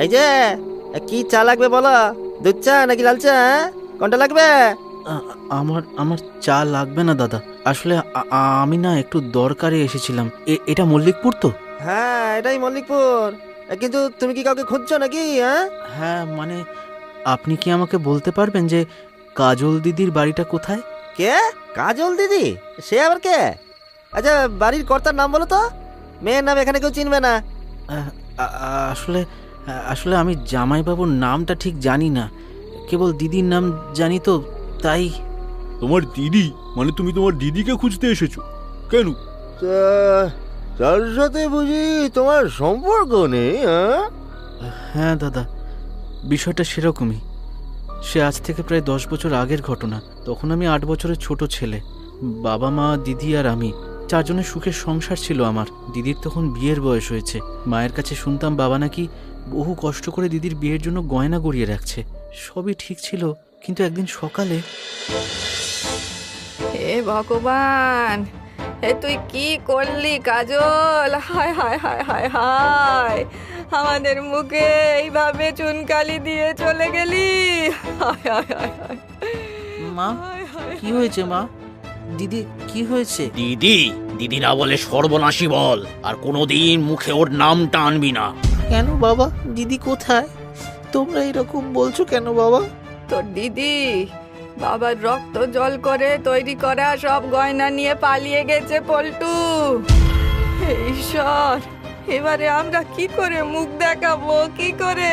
এই যে কি চা লাগবে বলো? দুধ চা নাকি লাল চা? কোনটা লাগবে? আমার আমার চা লাগবে না দাদা। আসলে আমি না একটু দরকারে এসেছিলাম। এটা মল্লিকপুর তো? হ্যাঁ, এটাই মল্লিকপুর। কিন্তু তুমি কি কাউকে খুঁজছো নাকি? হ্যাঁ, মানে আপনি কি আমাকে বলতে পারবেন যে কাজল দিদির বাড়িটা কোথায়? কে? কাজল দিদি? সে আবার কে? আচ্ছা, বাড়ির কর্তার নাম বলো তো। মেয়ের নাম এখানে কেউ চিনবে না। আসলে আসলে আমি জামাইবাবুর নামটা ঠিক জানি না, কেবল দিদির নাম জানি তো, তাই। তোমার দিদি? মানে তুমি তোমার দিদিকে খুঁজতে এসেছো কেন? তার সাথে বুঝি তোমার সম্পর্ক নেই? হ্যাঁ দাদা, বিষয়টা সেরকমই। সে আজ থেকে প্রায় 10 বছর আগের ঘটনা। তখন আমি 8 বছরের ছোট ছেলে। বাবা মা, দিদি আর আমি 4 জনের সুখের সংসার ছিল আমার। দিদির তখন বিয়ের বয়স হয়েছে। মায়ের কাছে শুনতাম বাবা নাকি বহু কষ্ট করে দিদির বিয়ের জন্য গয়না গড়িয়ে রাখছে। সবই ঠিক ছিল, কিন্তু একদিন সকালে... হে ভগবান, তুই কি করলি কাজল? হায় হায় হায় হায় হায়, আমাদের মুখে এইভাবে চুনকালি দিয়ে চলে গেলি। হায় হায় হায় হায়। মা, কি হয়েছে মা? দিদি কি হয়েছে? দিদি দিদি না বলে সর্বনাশী বল, আর কোনোদিন মুখে ওর নামটা আনবি না। কেন বাবা? দিদি কোথায়? তোমরা এরকম বলছো কেন বাবা? তোর দিদি বাবার রক্ত জল করে তৈরি করা সব গয়না নিয়ে পালিয়ে গেছে পল্টু। হে ঈশ্বর, এবারে আমরা কি করে মুখ দেখাবো, কি করে?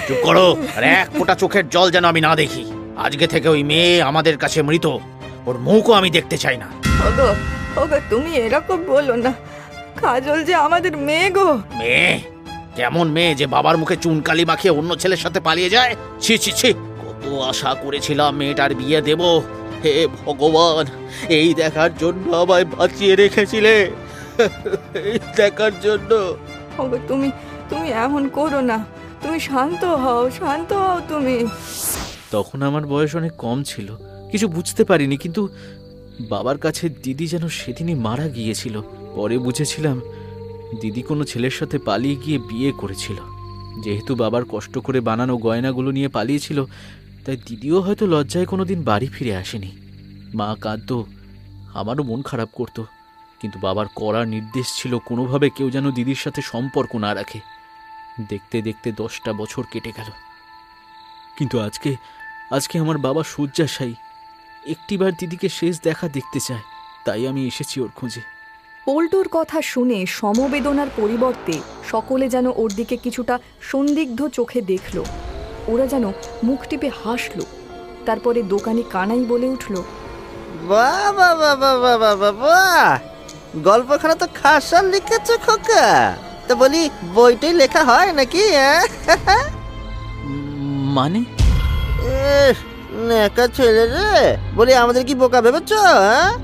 চুপ করো, আর এক ফোঁটা চোখের জল যেন আমি না দেখি। আজকে থেকে ওই মেয়ে আমাদের কাছে মৃত, ওর মুখও আমি দেখতে চাই না। ওগো ওগো, তুমি এরকম বলো না। কাজল যে আমাদের মেয়ে গো। মেয়ে? কেমন মেয়ে যে বাবার মুখে চুনকালি মাখিয়ে অন্য ছেলের সাথে পালিয়ে যায়? ছি ছি ছি, কত আশা করেছিলাম মেয়েটার বিয়ে দেব। হে ভগবান, এই দেখার জন্য আমায় বাঁচিয়ে রেখেছিলে, এই দেখার জন্য। ওগো তুমি তুমি এমন করো না, তুমি শান্ত হও, শান্ত হও তুমি। তখন আমার বয়স অনেক কম ছিল, কিছু বুঝতে পারিনি। কিন্তু বাবার কাছে দিদি যেন সেদিনই মারা গিয়েছিল। পরে বুঝেছিলাম দিদি কোনো ছেলের সাথে পালিয়ে গিয়ে বিয়ে করেছিল। যেহেতু বাবার কষ্ট করে বানানো গয়নাগুলো নিয়ে পালিয়েছিল, তাই দিদিও হয়তো লজ্জায় কোনোদিন বাড়ি ফিরে আসেনি। মা কাঁদতো, আমারও মন খারাপ করতো, কিন্তু বাবার কড়া নির্দেশ ছিল কোনোভাবে কেউ যেন দিদির সাথে সম্পর্ক না রাখে। দেখতে দেখতে 10টা বছর কেটে গেল, কিন্তু আজকে আমার বাবা শয্যাশায়ী। একটিবার দিদিকে শেষ দেখা দেখতে চায়, তাই আমি এসেছি ওর খোঁজে। পল্টুর কথা শুনে সমবেদনার পরিবর্তে সকলে যেন ওর দিকে কিছুটা সন্দিগ্ধ চোখে দেখল। ওরা যেন মুখ টিপে হাসল। তারপরে দোকানি কানাই বলে উঠল, বাহ বাহ বাহ বাহ বাহ বাহ বাহ বাহ, গল্পখানা তো খাসা লিখেছো খোকা। তো বলি, বইটাই লেখা হয় নাকি? মানে? নেকা ছেলে রে। বলি, আমাদের কি বোকা ভেবেছো?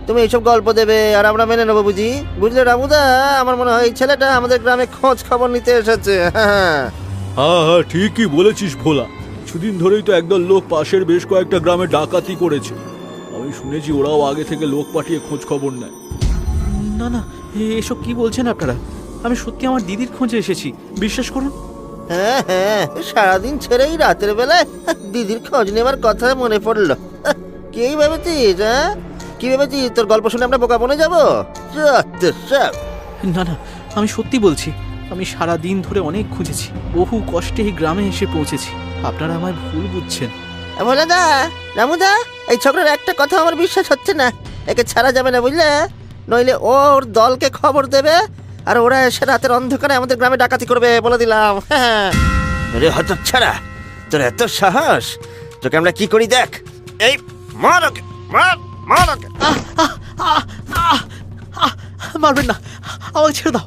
তুমি এইসব গল্প দেবে আর আমরা মেনে নেবো বুঝি? বুঝলে রামুদা, আমার মনে হয় এই ছেলেটা আমাদের গ্রামে খোঁজ খবর নিতে এসেছে। হ্যাঁ হ্যাঁ, ঠিকই বলেছিস ভোলা। কিছুদিন ধরেই তো একদল লোক পাশের বেশ কয়েকটা গ্রামে ডাকাতি করেছে। আমি শুনেছি ওরাও আগে থেকে লোক পাঠিয়ে খোঁজ খবর নেয়। না না, এসব কি বলছেন আপনারা? আমি সত্যি আমার দিদির খোঁজে এসেছি, বিশ্বাস করুন। হ্যাঁ হ্যাঁ, সারাদিন ছেড়েই রাতের বেলায় দিদির খোঁজ নেবার কথা মনে পড়লো। কি ভেবেছিস? কি ভেবেছিস তোর গল্প শুনে আমরা বোকা বনে যাবো? না না, আমি সত্যি বলছি। আমি সারা দিন ধরে অনেক খুঁজেছি, বহু কষ্টে এই গ্রামে এসে পৌঁছেছি। আপনারা আমায় ভুল বুঝছেন। বলে দা রামুদা, এই ছোকরার একটা কথা আমার বিশ্বাস হচ্ছে না। একে ছাড়া যাবে না বুঝলে, নইলে ওর দলকে খবর দেবে আর ওরা এসে রাতের অন্ধকারে আমাদের গ্রামে ডাকাতি করবে, বলে দিলাম। রে হতচ্ছাড়া, তোর এত সাহস! তোকে আমরা কি করি দেখ। এই মার ওকে, মার মার ওকে। মারবেন না, আমাকে ছেড়ে দাও।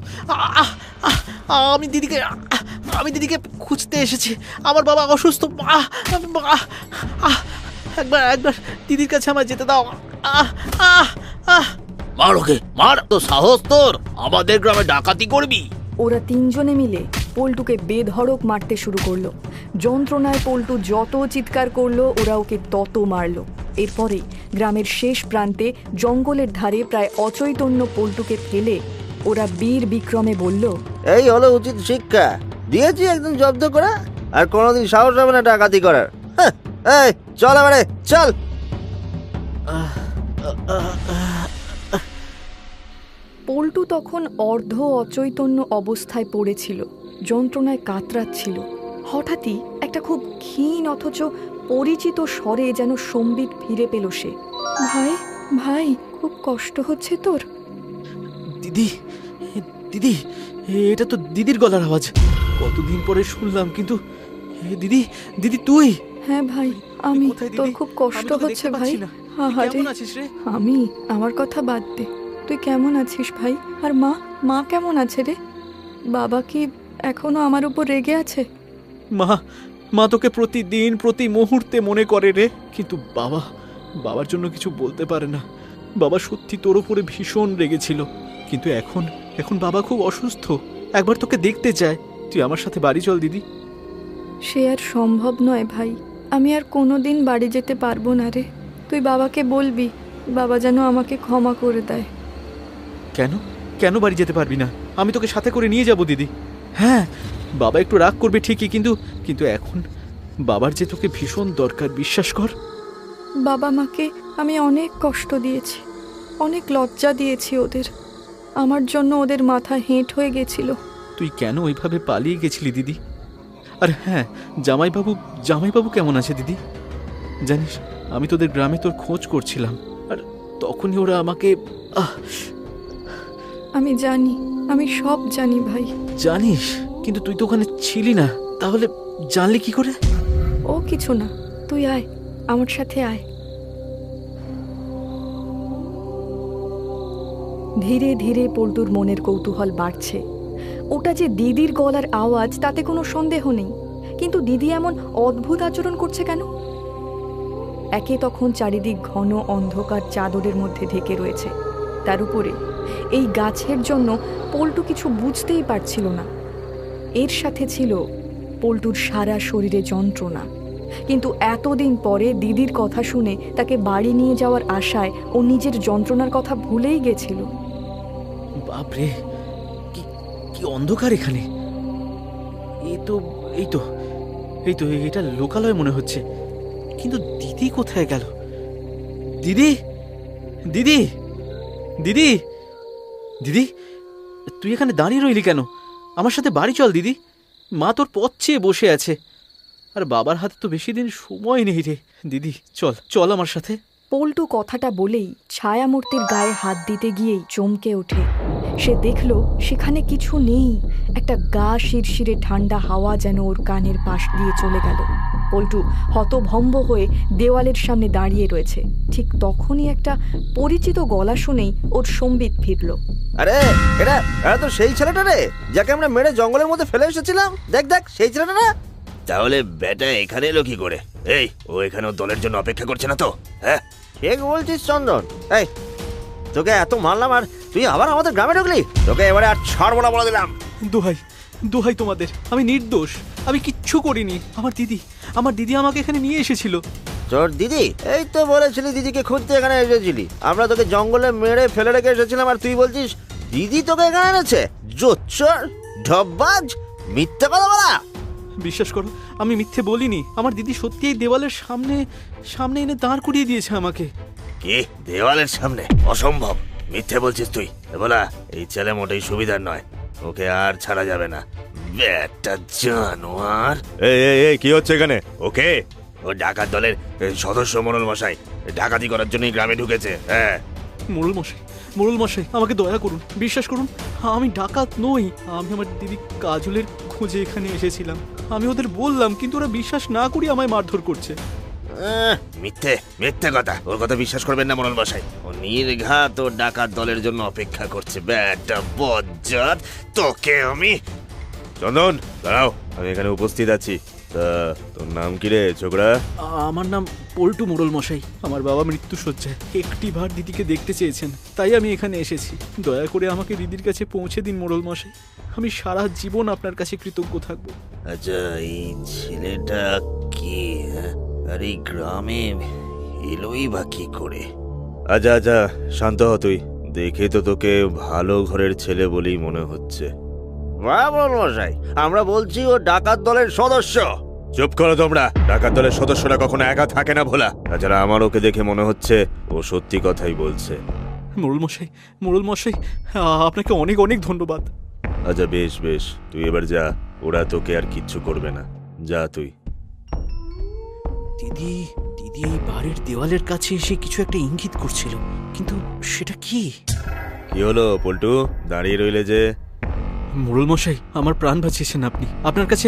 আমি দিদিকে খুঁজতে এসেছি। আমার বাবা অসুস্থ। একবার দিদির কাছে আমায় যেতে দাও। মার ওকে, মার। তো সাহস তোর, আমাদের গ্রামে ডাকাতি করবি? ওরা 3 জনে মিলে পল্টুকে বেধড়ক মারতে শুরু করলো। যন্ত্রণায় পল্টু যত চিৎকার করলো, ওরা ওকে তত মারলো। এরপরে গ্রামের শেষ প্রান্তে জঙ্গলের ধারে প্রায় অচৈতন্য পল্টুকে ফেলে ওরা বীর বিক্রমে বলল, এই হলো উচিত শিক্ষা। দিয়েছি একদিন জব্দ করা, আর কোনোদিন সাহস হবে না ডাকাতি করার। হ্যাঁ, এই চল এবারে চল। পল্টু তখন অর্ধ অচৈতন্য অবস্থায় পড়েছিল, যন্ত্রণায় কাতরাচ্ছিল। হঠাৎই একটা খুব ক্ষীণ অথচ পরিচিত স্বরে যেন সম্বিত ফিরে পেল সে। ভাই, ভাই, খুব কষ্ট হচ্ছে তোর? দিদি, দিদি, এটা তো দিদির গলার আওয়াজ। কতদিন পরে শুনলাম, কিন্তু দিদি, দিদি তুই? হ্যাঁ ভাই, আমি। কোথায় দিদি? তোর খুব কষ্ট আমি তো হচ্ছে দেখতে ভাই? পাচ্ছি না। তুই আহারে, কেমন আছিস রে? আমি? আমার কথা বাদ দে, তুই কেমন আছিস ভাই? আর মা, মা কেমন আছে রে? বাবা কি এখনো আমার উপর রেগে আছে? মা তোকে প্রতিদিন প্রতি মুহূর্তে মনে করে রে, কিন্তু বাবার জন্য কিছু বলতে পারে না। বাবা সত্যি তোর উপরে ভীষণ রেগেছিল, কিন্তু এখন বাবা খুব অসুস্থ, একবার তোকে দেখতে চায়। তুই আমার সাথে বাড়ি চল দিদি। সে আর সম্ভব নয় ভাই, আমি আর কোনোদিন বাড়ি যেতে পারবো না রে। তুই বাবাকে বলবি, বাবা যেন আমাকে ক্ষমা করে দেয়। কেন বাড়ি যেতে পারবি না? আমি তোকে সাথে করে নিয়ে যাব দিদি। হ্যাঁ, বাবা একটু রাগ করবে ঠিকই, কিন্তু এখন বাবার যে তোকে ভীষণ দরকার, বিশ্বাস কর। বাবা মাকে আমি অনেক কষ্ট দিয়েছি, অনেক লজ্জা দিয়েছি ওদের। আমার জন্য ওদের মাথা হেঁট হয়ে গেছিল। তুই কেন ওইভাবে পালিয়ে গেছিলি দিদি? আর হ্যাঁ, জামাইবাবু কেমন আছে দিদি? জানিস, আমি তোদের গ্রামে তোর খোঁজ করছিলাম, আর তখনই ওরা আমাকে আমি জানি, আমি সব জানি ভাই। জানিস, কিন্তু তুই তো ওখানে ছিলি না, তাহলে জানলি কি করে? ও কিছু না, তুই আয়, আমার সাথে আয়। ধীরে ধীরে পল্টুর মনের কৌতূহল বাড়ছে। ওটা যে দিদির গলার আওয়াজ তাতে কোনো সন্দেহ নেই, কিন্তু দিদি এমন অদ্ভুত আচরণ করছে কেন? একে তখন চারিদিক ঘন অন্ধকার চাদরের মধ্যে ঢেকে রয়েছে, তার উপরে এই গাছের জন্য পল্টু কিছু বুঝতেই পারছিল না। এর সাথে ছিল পল্টুর সারা শরীরে যন্ত্রণা, কিন্তু এতদিন পরে দিদির কথা শুনে তাকে বাড়ি নিয়ে যাওয়ার আশায় ও নিজের যন্ত্রণার কথা ভুলেই গেছিল। বাপরে, কি অন্ধকার এখানে! এই তো এটা লোকালয় মনে হচ্ছে, কিন্তু দিদি কোথায় গেল? দিদি, দিদি, দিদি, দিদি, তুই এখানে দাঁড়িয়ে রইলি কেন? আমার সাথে বাড়ি চল দিদি। মা তোর পথ চেয়ে বসে আছে, আর বাবার হাতে তো বেশি দিন সময় নেই রে। দিদি চল আমার সাথে। পল্টু কথাটা বলেই ছায়ামূর্তির গায়ে হাত দিতে গিয়েই চমকে ওঠে। সে দেখল সেখানে কিছু নেই। একটা গা শিরশিরে ঠান্ডা হাওয়া যেন ওর কানের পাশ দিয়ে চলে গেল। পল্টু হতভম্ব হয়ে দেওয়ালের সামনে দাঁড়িয়ে রয়েছে। ঠিক তখনই একটা পরিচিত গলা শুনেই ওর সম্বিত ফিরল। আরে এটা তো সেই ছেলেটা রে, যাকে আমরা মেরে জঙ্গলের মধ্যে ফেলে এসেছিলাম। দেখ সেই ছেলেটা না? তাহলে বেটা এখানে এলো কি করে? এই, ও এখানে ওর দলের জন্য অপেক্ষা করছে না তো? হ্যাঁ, ঠিক বলছিস চন্দন। এই, তোকে এত মারলাম আর তুই আবার আমাদের গ্রামে ঢুকলি? তোকে এবারে আর ছাড়বো না বলে দিলাম। দোহাই তোমাদের, আমি নির্দোষ, আমি কিচ্ছু করিনি। আমার দিদি আমাকে এখানে নিয়ে এসেছিল। তোর দিদি? এই তো বলেছিলি দিদিকে খুঁজতে এখানে এসেছিলি। আমরা তোকে জঙ্গলে মেরে ফেলে রেখে এসেছিলাম, আর তুই বলছিস দিদি তোকে এখানে এনেছে? জোচ্চর, ঢপবাজ, মিথ্যে কথা বলা। বিশ্বাস করো, আমি মিথ্যে বলিনি। আমার দিদি সত্যি এই দেওয়ালের সামনে এনে দাঁড় করিয়ে দিয়েছে আমাকে। কি দেওয়ালের সামনে? অসম্ভব, মিথ্যে বলছিস তুই। বলা, এই ছেলে মোটেই সুবিধার নয়, ওকে আর ছাড়া যাবে না। বেটা জানোয়ার! এই কি হচ্ছে এখানে? ওকে, ও ডাকাত দলের সদস্য মোড়ল মশাই, ডাকাতি করার জন্যই গ্রামে ঢুকেছে। হ্যাঁ, মোড়ল মশাই, আমাকে দয়া করুন, বিশ্বাস করুন, আমি ডাকাত নই। আমি আমার দিদি কাজলের খোঁজে এখানে এসেছিলাম। আমি ওদের বললাম, কিন্তু ওরা বিশ্বাস না করি আমায় মারধর করছে। মিথ্যে কথা। ওর কথা বিশ্বাস করবেন না মোড়ল মশাই। ও নির্ঘাত ও ডাকাত দলের জন্য অপেক্ষা করছে। বেটা বজ্জাত, তোকে আমি... চন্দন, দাঁড়াও, আমি এখানে উপস্থিত আছি। তা তোর নাম কি রে ছোকরা? আমার নাম পল্টু মোড়ল মশাই। আমার বাবা মৃত্যুশয্যায়, একটিবার দিদিকে দেখতে চেয়েছেন, তাই আমি এখানে এসেছি। দয়া করে আমাকে দিদির কাছে পৌঁছে দিন মোড়ল মশাই, আমি সারা জীবন আপনার কাছে কৃতজ্ঞ থাকব। আচ্ছা, এই ছেলেটা কি, আর এই গ্রামে এলোই বা কি করে? আচ্ছা, শান্ত হ তুই। দেখে তো তোকে ভালো ঘরের ছেলে বলেই মনে হচ্ছে। মশাই, আমরা বলছি ও ডাকাত দলের সদস্য। চুপ করো তোমরা, ডাকাত দলের সদস্যরা কখনো একা থাকে না ভোলা। তাছাড়া আমার ওকে দেখে মনে হচ্ছে ও সত্যি কথাই বলছে। মোড়ল মশাই, আপনাকে অনেক অনেক ধন্যবাদ। আচ্ছা বেশ বেশ, তুই এবার যা, ওরা তোকে আর কিচ্ছু করবে না, যা তুই। দিদি দিদি এই বাড়ির দেওয়ালের কাছে এসে কিছু একটা ইঙ্গিত করছিল, কিন্তু সেটা কি? কি হলো পল্টু, দাঁড়িয়ে রইলে যে? মোড়ল মশাই, আমার প্রাণ বাঁচিয়েছেন আপনি। আপনার কাছে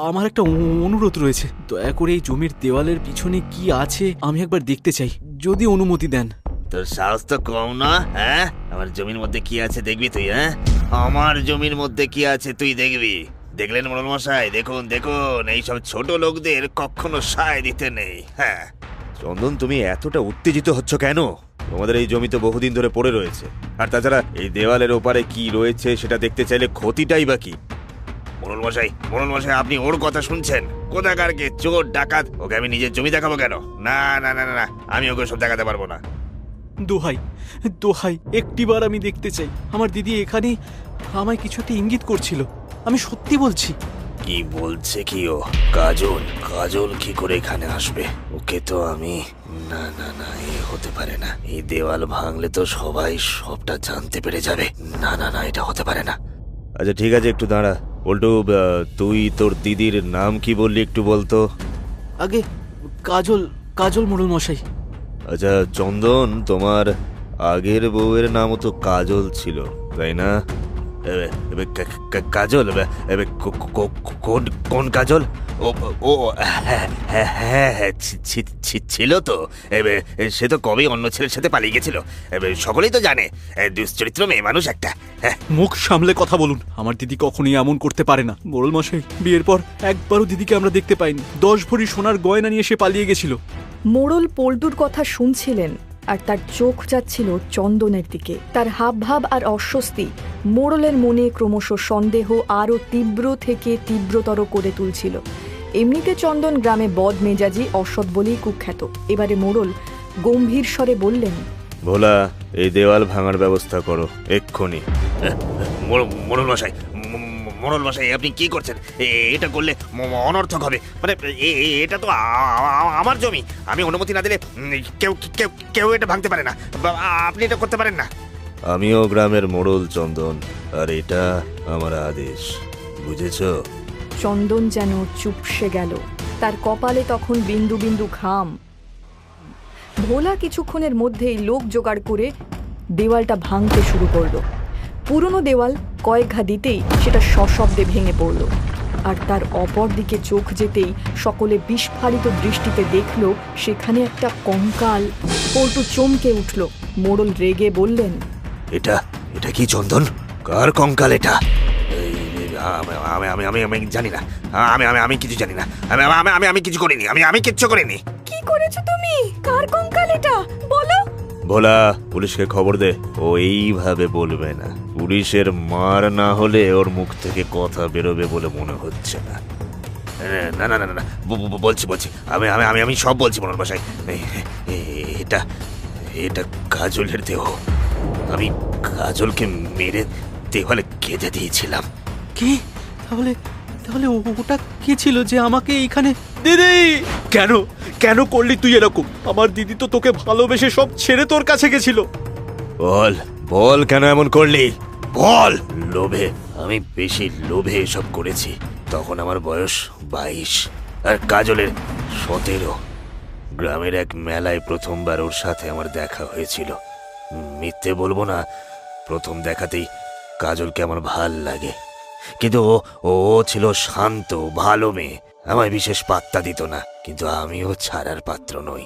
আমার একটা অনুরোধ রয়েছে। দয়া করে এই জমির দেওয়ালের পিছনে কি আছে আমি একবার দেখতে চাই, যদি অনুমতি দেন। তোর সাহস তো কম না, হ্যাঁ? আমার জমির মধ্যে কি আছে দেখবি তুই, হ্যাঁ? আমার জমির মধ্যে কি আছে তুই দেখবি। দেখলেন মোড়ল মশাই, দেখুন দেখুন, এইসব ছোট লোকদের কখনো সায় দিতে নেই। হ্যাঁ চন্দন, তুমি এতটা উত্তেজিত হচ্ছ কেন? তোমাদের এই জমি তো বহুদিন ধরে পড়ে রয়েছে, আর তাছাড়া এই দেওয়ালের ওপারে কি রয়েছে সেটা দেখতে চাইলে ক্ষতিটাই বা কি? মোড়ল মশাই, আপনি ওর কথা শুনছেন? কোথাকারকে চোর ডাকাত, ওকে আমি নিজের জমি দেখাবো কেন? না না না না, আমি ওকে সব দেখাতে পারবো না। দোহাই দোহাই, একটিবার আমি দেখতে চাই। আমার দিদি এখানেই আমায় কিছু একটা ইঙ্গিত করছিল, আমি সত্যি বলছি। কি বলছে কি ও? কাজল? কাজল কি করে এখানে আসবে? ওকে তো আমি... না না না, এ হতে পারে না। এই দেওয়াল ভাঙলে তো সবাই সবটা জানতে পেরে যাবে। না না না, এটা হতে পারে না। আচ্ছা ঠিক আছে, একটু দাঁড়া। পল্টু, তুই তোর দিদির নাম কি বললি একটু বলতো? আগে কাজল মোড়ল মশাই। আচ্ছা চন্দন, তোমার আগের বউয়ের নামও তো কাজল ছিল, তাই না? কাজল? কোন কাজল? ও হ্যাঁ হ্যাঁ হ্যাঁ, ছিল তো। সে তো কবেই অন্য ছেলের সাথে পালিয়ে গেছিল, সকলেই তো জানে। দুশ্চরিত্র মেয়ে মানুষ একটা। মুখ সামলে কথা বলুন, আমার দিদি কখনোই এমন করতে পারে না। মোড়ল মশাই, বিয়ের পর একবারও দিদিকে আমরা দেখতে পাইনি। 10 ভরি সোনার গয়না নিয়ে সে পালিয়ে গেছিল। মোড়ল পল্টুর কথা শুনছিলেন, আর তার চোখ যাচ্ছিল চন্দনের দিকে। তার হাবভাব আর অস্বস্তি মোড়লের মনে ক্রমশ সন্দেহ আরও তীব্র থেকে তীব্রতর করে তুলছিল। এমনিতে চন্দন গ্রামে বদমেজাজি, অসৎ বলেই কুখ্যাত। এবারে মোড়ল গম্ভীর স্বরে বললেন, ভোলা, এই দেওয়াল ভাঙার ব্যবস্থা করো এক্ষুনি। মোড়ল মশাই, আপনি কি করছেন? এটা করলে অনর্থক হবে। মানে এটা তো আমার জমি, আমি অনুমতি না দিলে কেউ এটা ভাঙতে পারে না। আপনি এটা করতে পারেন না। আমিও গ্রামের মোড়ল চন্দন, আর এটা আমার আদেশ, বুঝেছো? চন্দন যেন চুপসে গেল। তার কপালে তখন বিন্দু বিন্দু ঘাম। ভোলা কিছুক্ষণের মধ্যেই লোক জোগাড় করে দেওয়ালটা ভাঙতে শুরু করলো। পুরনো দেওয়াল কয়েক ঘা দিতেই সেটা সশব্দে ভেঙে পড়ল, আর তার অপর দিকে চোখ যেতেই সকলে বিস্ফারিত দৃষ্টিতে দেখল সেখানে একটা কঙ্কাল। পল্টু চমকে উঠল। মোড়ল রেগে বললেন, এটা কি চন্দন? কার কঙ্কাল এটা? আমি জানি না, আমি কিছু জানি না। আমি কিছু করিনি, আমি কিচ্ছু করিনি। কি করেছো তুমি? কার কঙ্কাল এটা বলো? ভোলা, পুলিশকে খবর দে। ও এইভাবে বলবে না। পুলিশের মার না হলে ওর মুখ থেকে কথা বেরোবে বলে মনে হচ্ছে না। না না না না, বলছি আমি সব বলছি মোড়ল মশাই। এটা কাজলের দেহ। আমি কাজলকে মেরে দেওয়ালে গেঁথে দিয়েছিলাম। কি? তাহলে ওটা কে ছিল যে আমাকে এইখানে... দিদি, কেন করলি তুই এরকম? আমার দিদি তো তোকে ভালোবেসে সব ছেড়ে তোর কাছে গেছিল। বল কেন এমন করলি? বল। লোভে, আমি বেশি লোভে এসব করেছি। তখন আমার বয়স 22 আর কাজলের 17। গ্রামের এক মেলায় প্রথমবার ওর সাথে আমার দেখা হয়েছিল। মিথ্যে বলবো না, প্রথম দেখাতেই কাজলকে আমার ভাল লাগে। কিন্তু ও ছিল শান্ত, ভালো মেয়ে, আমায় বিশেষ পাত্তা দিত না। কিন্তু আমিও ছাড়ার পাত্র নই।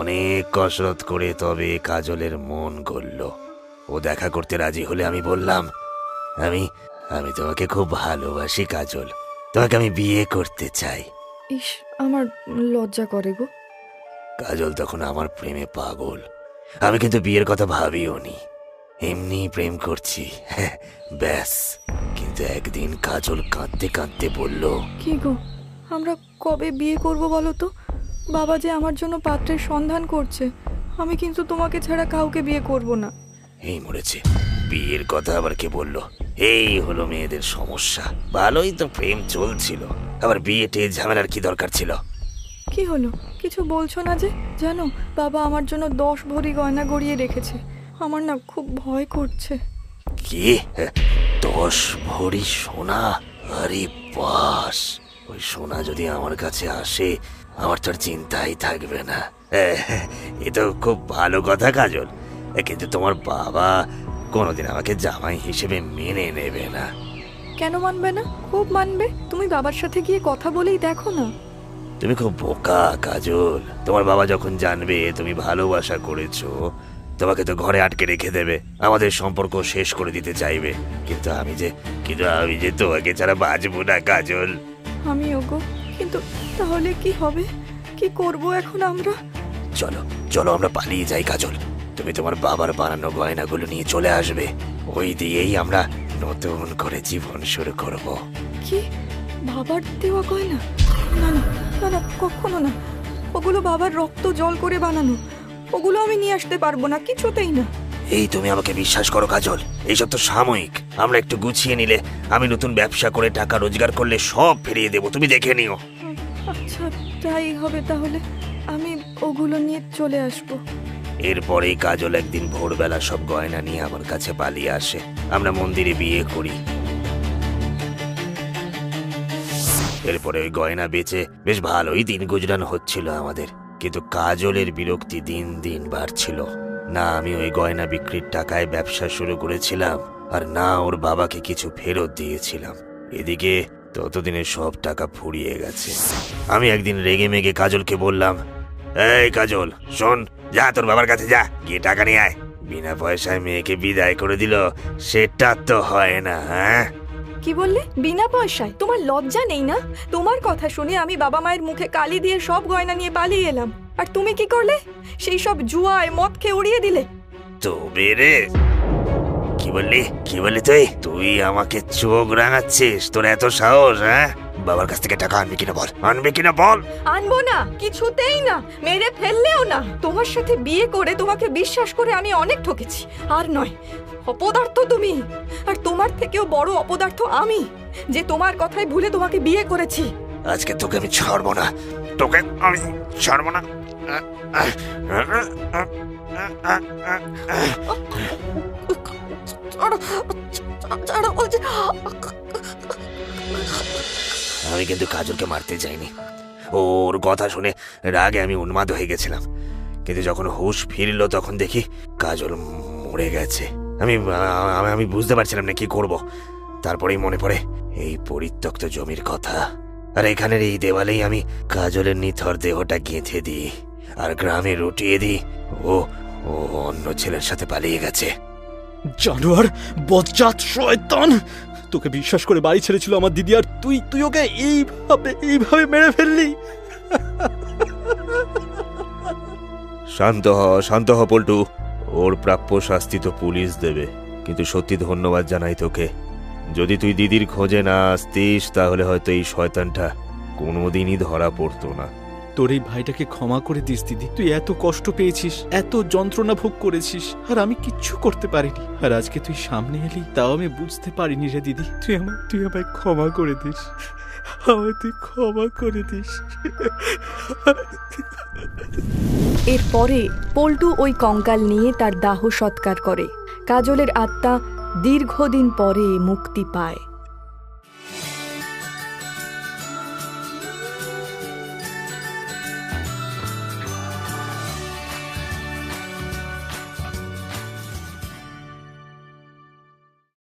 অনেক কসরত করে তবে কাজলের মন গড়ল। ও দেখা করতে রাজি হলে আমি বললাম, আমি তোমাকে খুব ভালোবাসি কাজল, তোমাকে আমি বিয়ে করতে চাই। ইস, আমার লজ্জা করে গো। কাজল তখন আমার প্রেমে পাগল। আমি কিন্তু বিয়ের কথা ভাবিও নি, এমনি প্রেম করছি, ব্যাস। কিন্তু একদিন কাজল কাঁদতে কাঁদতে বলল, কি গো, আমরা কবে বিয়ে করব বলো তো? বাবা যে আমার জন্য পাত্রের সন্ধান করছে। আমি কিন্তু তোমাকে ছাড়া কাউকে বিয়ে করব না। এই মরেছে। বিয়ের কথা আবার কে বললো? এই হলো মেয়েদের সমস্যা। ভালোই তো প্রেম চলছিল, আবার বিয়ে টিয়ে ঝামেলার কি দরকার ছিল? কি হলো, কিছু বলছো না যে? জানো, বাবা আমার জন্য 10 ভরি গয়না গড়িয়ে রেখেছে। আমার না খুব ভয় করছে। কি 10 ভরি সোনা? আরে বাস, ওই সোনা যদি আমার কাছে আসে আমার তো আর চিন্তাই থাকবে না। এ তো খুব ভালো কথা কাজল, কিন্তু তোমার বাবা কোনোদিন আমাকে জামাই হিসেবে মেনে নেবে না। কেন মানবে না? খুব মানবে। তুমি বাবার সাথে গিয়ে কথা বলেই দেখো না। তুমি খুব বোকা কাজল। তোমার বাবা যখন জানবে তুমি ভালোবাসা করেছো, তোমাকে তো ঘরে আটকে রেখে দেবে, আমাদের সম্পর্ক শেষ করে দিতে চাইবে। কিন্তু আমি যে তোমাকে ছাড়া বাঁচবো না কাজল। আমি ওগো, কিন্তু তাহলে কি হবে? কি করব এখন আমরা? চলো চলো আমরা পালিয়ে যাই কাজল। তুমি তোমার বাবার বানানো গয়নাগুলো নিয়ে চলে আসবে, ওই দিয়েই আমরা নতুন করে জীবন শুরু করব। কি, বাবার দেওয়া গয়না? না না না না, কখনো না। ওগুলো বাবার রক্ত জল করে বানানো, ওগুলো আমি নিয়ে আসতে পারবো না, কিছুতেই না। এই তুমি আমাকে বিশ্বাস করো কাজল, এইসব তো সাময়িক। আমরা একটু গুছিয়ে নিলে, আমি নতুন ব্যবসা করে টাকা রোজগার করলে সব ফিরিয়ে দেবো, তুমি দেখে নিও। আচ্ছা, তাই হবে তাহলে। আমি ওগুলো নিয়ে চলে আসবো। এরপরেই কাজল একদিন ভোরবেলা সব গয়না নিয়ে আমার কাছে পালিয়ে আসে। আমরা মন্দিরে বিয়ে করি। এরপরে ওই গয়না বেচে বেশ ভালোই দিন গুজরান হচ্ছিল আমাদের। কিন্তু কাজলের বিরক্তি দিন দিন বাড়ছিল। না আমি ওই গয়না বিক্রির টাকায় ব্যবসা শুরু করেছিলাম, আর না ওর বাবাকে কিছু ফেরত দিয়েছিলাম। এদিকে ততদিনে সব টাকা ফুরিয়ে গেছে। আমি একদিন রেগে মেগে কাজলকে বললাম, এই কাজল শোন, যা তোর বাবার কাছে যা, গিয়ে টাকা নিয়ে আয়। বিনা পয়সায় মেয়েকে বিদায় করে দিল, সেটা তো হয় না। হ্যাঁ, কি বললে? বিনা পয়সায়? তোমার লজ্জা নেই না? তোমার কথা শুনে আমি বাবা মায়ের মুখে কালি দিয়ে সব গয়না নিয়ে পালিয়ে এলাম, আর তুমি কি করলে? সেই সব জুয়ায় মদ খেয়ে উড়িয়ে দিলে। তো বেরে কি বললি তুই আমাকে চোখ রাঙাচ্ছিস? তোর এত সাহস? হ্যাঁ, বাবার কাছ থেকে টাকা আনবি কিনা বল। আনবো না, কিছুতেই না, মেরে ফেললেও না। তোমার সাথে বিয়ে করে তোমাকে বিশ্বাস করে আমি অনেক ঠকেছি। আর নয়, অপদার্থ তুমি, আর তোমার থেকেও বড় অপদার্থ আমি, যে তোমার কথায় ভুলে তোমাকে বিয়ে করেছি। আজকে তোকে আমি ছাড়বো না। আমি কিন্তু কাজলকে মারতে চাইনি। ওর কথা শুনে রাগে আমি উন্মাদ হয়ে গেছিলাম। কিন্তু যখন হুঁশ ফিরল তখন দেখি কাজল মরে গেছে। আমি বুঝতে পারছিলাম না কি করব। তারপরেই মনে পড়ে এই পরিত্যক্ত জমির কথা, আর এখানের এই দেওয়ালেই আমি কাজলের নিথর দেহটা গেঁথে দিই আর গ্রামে রটিয়ে দিই ও অন্য ছেলের সাথে পালিয়ে গেছে। জানোয়ার, বজ্জাত শয়তান! তোকে বিশ্বাস করে বাড়ি ছেড়েছিল আমার দিদি, আর তুই ওকে এইভাবে মেরে ফেললি। শান্ত হ পল্টু, ওর প্রাপ্য শাস্তি তো পুলিশ দেবে। কিন্তু সত্যি ধন্যবাদ জানাই তোকে। যদি তুই দিদির খোঁজে না আসতিস তাহলে হয়তো এই শয়তানটা কোনোদিনই ধরা পড়তো না। তোর এই ভাইটাকে ক্ষমা করে দিস দিদি। তুই এত কষ্ট পেয়েছিস, এত যন্ত্রণা ভোগ করেছিস, আর আমি কিচ্ছু করতে পারিনি। আর আজকে তুই সামনে এলি, তাও আমি বুঝতে পারিনি রে দিদি। তুই আমায় ক্ষমা করে দিস, তুই ক্ষমা করে দিস। এরপরে পল্টু ওই কঙ্কাল নিয়ে তার দাহ সৎকার করে। কাজলের আত্মা দীর্ঘদিন পরে মুক্তি পায়।